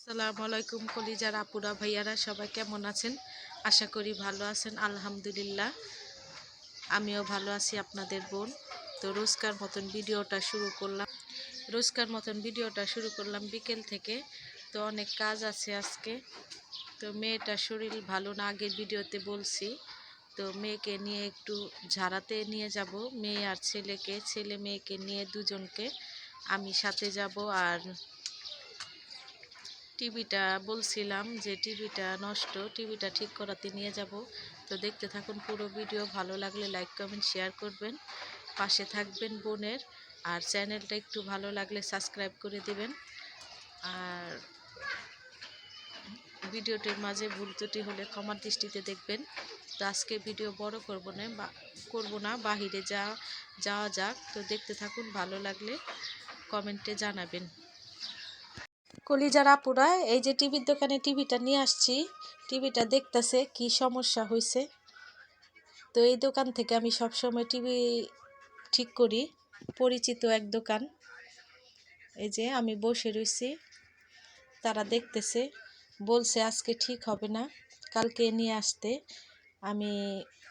আসসালামু আলাইকুম কলিজার আপুরা ভাইয়ারা সবাই কেমন আছেন? আশা করি ভালো আছেন। আলহামদুলিল্লাহ আমিও ভালো আছি, আপনাদের বোন। তো রোজকার মতন ভিডিওটা শুরু করলাম বিকেল থেকে। তো অনেক কাজ আছে আজকে। তো মেয়েটার শরীর ভালো না, আগের ভিডিওতে বলছি। তো মেয়েকে নিয়ে একটু ঝাড়াতে নিয়ে যাব, মেয়ে আর ছেলে মেয়েকে নিয়ে দুজনকে আমি সাথে যাব। আর টিভিটা বলছিলাম যে টিভিটা নষ্ট, টিভিটা ঠিক করাতে নিয়ে যাব। তো দেখতে থাকুন পুরো ভিডিও, ভালো লাগলে লাইক কমেন্ট শেয়ার করবেন, পাশে থাকবেন বোনের। আর চ্যানেলটা একটু ভালো লাগলে সাবস্ক্রাইব করে দিবেন। আর ভিডিওটির মাঝে ভুল ত্রুটি হলে ক্ষমার দৃষ্টিতে দেখবেন। তো আজকে ভিডিও বড় করব না, বাহিরে যাওয়া যাক। তো দেখতে থাকুন, ভালো লাগলে কমেন্টে জানাবেন। কলিজার আপুরা, এই যে টিভির দোকানে টিভিটা নিয়ে আসছি, টিভিটা দেখতেছে কি সমস্যা হয়েছে। তো এই দোকান থেকে আমি সবসময় টিভি ঠিক করি, পরিচিত এক দোকান। এই যে আমি বসে রয়েছি, তারা দেখতেছে, বলছে আজকে ঠিক হবে না, কালকে নিয়ে আসতে। আমি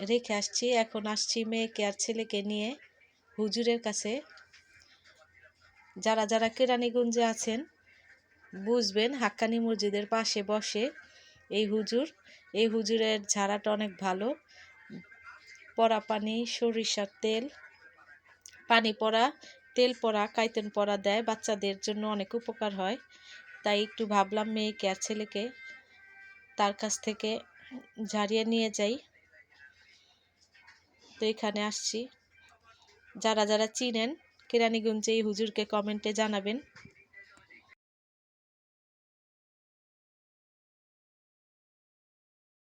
রেখে আসছি। এখন আসছি মেয়েকে আর ছেলেকে নিয়ে হুজুরের কাছে। যারা যারা কেরানীগঞ্জে আছেন বুঝবেন, হাক্কানি মসজিদের পাশে বসে এই হুজুরের ঝাড়াটা অনেক ভালো। পরা পানি, সরিষার তেল, পানি পড়া, তেল পড়া, কাইতেন পড়া দেয়, বাচ্চাদের জন্য অনেক উপকার হয়। তাই একটু ভাবলাম মেয়েকে আর ছেলেকে তার কাছ থেকে ঝাড়িয়ে নিয়ে যাই। তো এখানে আসছি। যারা যারা চিনেন কেরানীগঞ্জে এই হুজুরকে কমেন্টে জানাবেন।